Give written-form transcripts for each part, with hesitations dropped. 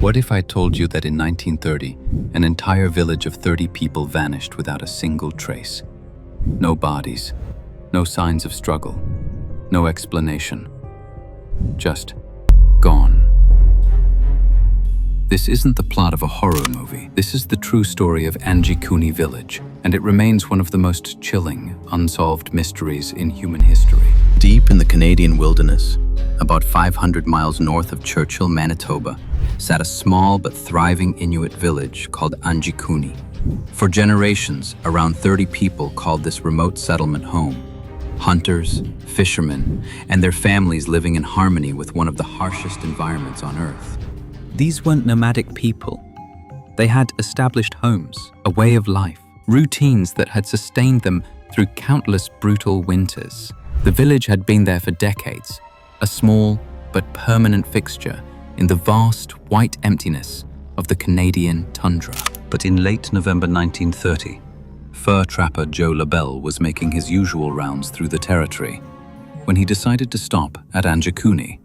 What if I told you that in 1930, an entire village of 30 people vanished without a single trace? No bodies, no signs of struggle, no explanation. Just gone. This isn't the plot of a horror movie. This is the true story of Anjikuni Village, and it remains one of the most chilling, unsolved mysteries in human history. Deep in the Canadian wilderness, about 500 miles north of Churchill, Manitoba, sat a small but thriving Inuit village called Anjikuni. For generations, around 30 people called this remote settlement home. Hunters, fishermen, and their families living in harmony with one of the harshest environments on Earth. These weren't nomadic people. They had established homes, a way of life, routines that had sustained them through countless brutal winters. The village had been there for decades, a small but permanent fixture in the vast white emptiness of the Canadian tundra. But in late November 1930, fur trapper Joe Labelle was making his usual rounds through the territory when he decided to stop at Anjikuni,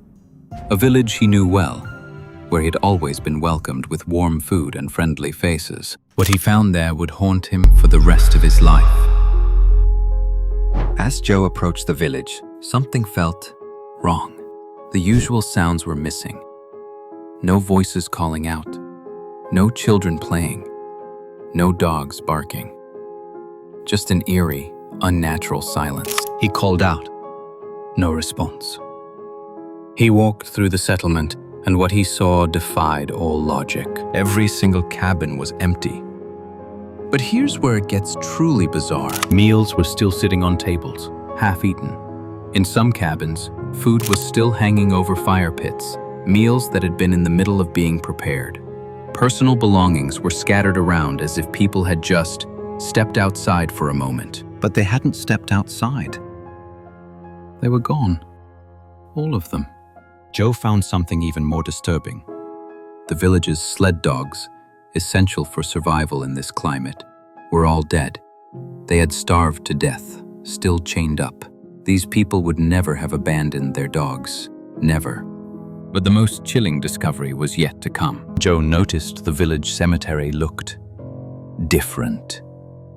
a village he knew well, where he'd always been welcomed with warm food and friendly faces. What he found there would haunt him for the rest of his life. As Joe approached the village, something felt wrong. The usual sounds were missing. No voices calling out. No children playing. No dogs barking. Just an eerie, unnatural silence. He called out. No response. He walked through the settlement, and what he saw defied all logic. Every single cabin was empty. But here's where it gets truly bizarre. Meals were still sitting on tables, half-eaten. In some cabins, food was still hanging over fire pits, meals that had been in the middle of being prepared. Personal belongings were scattered around as if people had just stepped outside for a moment. But they hadn't stepped outside. They were gone. All of them. Joe found something even more disturbing. The village's sled dogs, essential for survival in this climate, were all dead. They had starved to death, still chained up. These people would never have abandoned their dogs. Never. But the most chilling discovery was yet to come. Joe noticed the village cemetery looked different.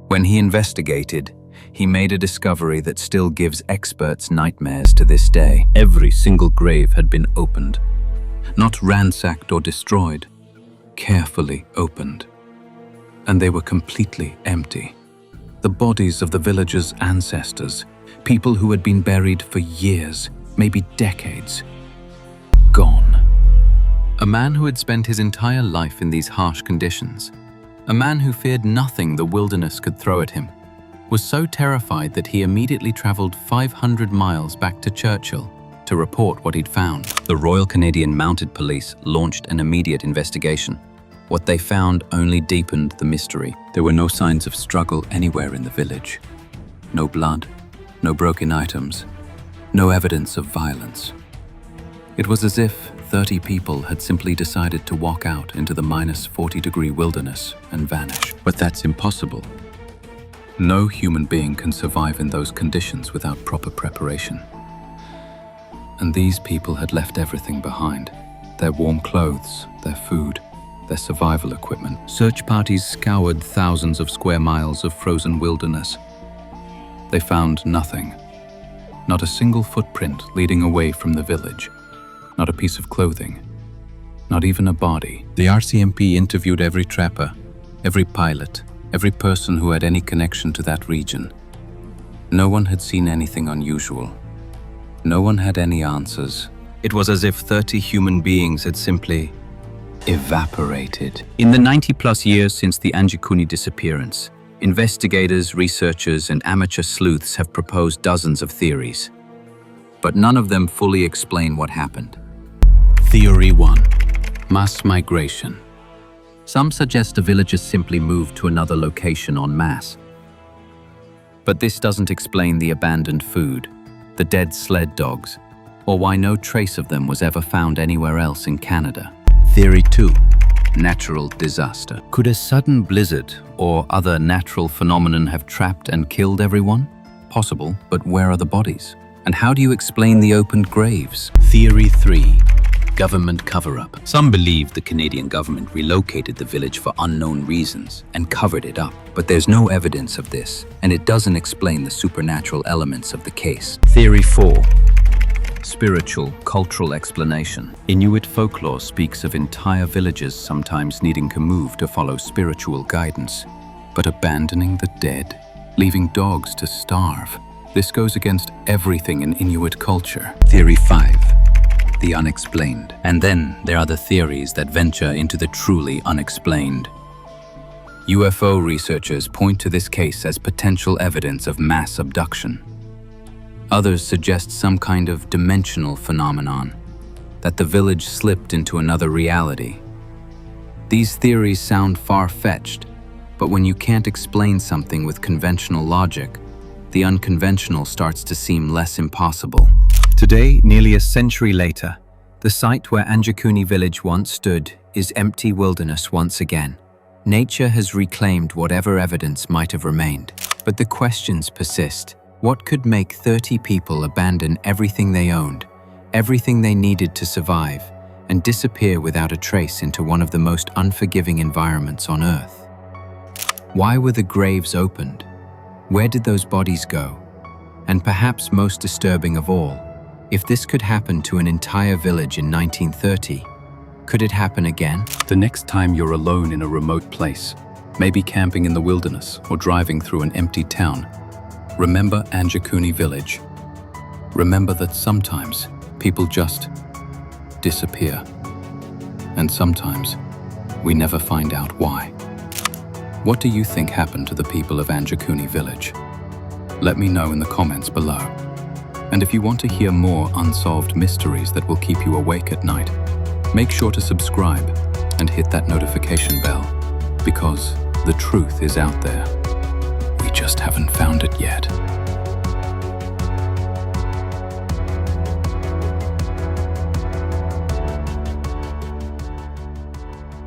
When he investigated, he made a discovery that still gives experts nightmares to this day. Every single grave had been opened. Not ransacked or destroyed, carefully opened. And they were completely empty. The bodies of the village's ancestors, people who had been buried for years, maybe decades, gone. A man who had spent his entire life in these harsh conditions, a man who feared nothing the wilderness could throw at him, was so terrified that he immediately traveled 500 miles back to Churchill to report what he'd found. The Royal Canadian Mounted Police launched an immediate investigation. What they found only deepened the mystery. There were no signs of struggle anywhere in the village. No blood, no broken items, no evidence of violence. It was as if 30 people had simply decided to walk out into the -40-degree wilderness and vanish. But that's impossible. No human being can survive in those conditions without proper preparation. And these people had left everything behind. Their warm clothes, their food, their survival equipment. Search parties scoured thousands of square miles of frozen wilderness. They found nothing. Not a single footprint leading away from the village. Not a piece of clothing. Not even a body. The RCMP interviewed every trapper, every pilot, every person who had any connection to that region. No one had seen anything unusual. No one had any answers. It was as if 30 human beings had simply evaporated. In the 90-plus years since the Anjikuni disappearance, investigators, researchers, and amateur sleuths have proposed dozens of theories. But none of them fully explain what happened. Theory 1. Mass migration. Some suggest the villagers simply moved to another location en masse. But this doesn't explain the abandoned food, the dead sled dogs, or why no trace of them was ever found anywhere else in Canada. Theory 2. Natural disaster. Could a sudden blizzard or other natural phenomenon have trapped and killed everyone? Possible, but where are the bodies? And how do you explain the opened graves? Theory 3. Government cover-up. Some believe the Canadian government relocated the village for unknown reasons and covered it up. But there's no evidence of this, and it doesn't explain the supernatural elements of the case. Theory 4. Spiritual, cultural explanation. Inuit folklore speaks of entire villages sometimes needing to move to follow spiritual guidance, but abandoning the dead, leaving dogs to starve. This goes against everything in Inuit culture. Theory 5. The unexplained. And then there are the theories that venture into the truly unexplained. UFO researchers point to this case as potential evidence of mass abduction. Others suggest some kind of dimensional phenomenon, that the village slipped into another reality. These theories sound far-fetched, but when you can't explain something with conventional logic, the unconventional starts to seem less impossible. Today, nearly a century later, the site where Anjikuni Village once stood is empty wilderness once again. Nature has reclaimed whatever evidence might have remained. But the questions persist. What could make 30 people abandon everything they owned, everything they needed to survive, and disappear without a trace into one of the most unforgiving environments on Earth? Why were the graves opened? Where did those bodies go? And perhaps most disturbing of all, if this could happen to an entire village in 1930, could it happen again? The next time you're alone in a remote place, maybe camping in the wilderness or driving through an empty town, remember Anjikuni Village. Remember that sometimes people just disappear. And sometimes we never find out why. What do you think happened to the people of Anjikuni Village? Let me know in the comments below. And if you want to hear more unsolved mysteries that will keep you awake at night, make sure to subscribe and hit that notification bell, because the truth is out there. We just haven't found it yet.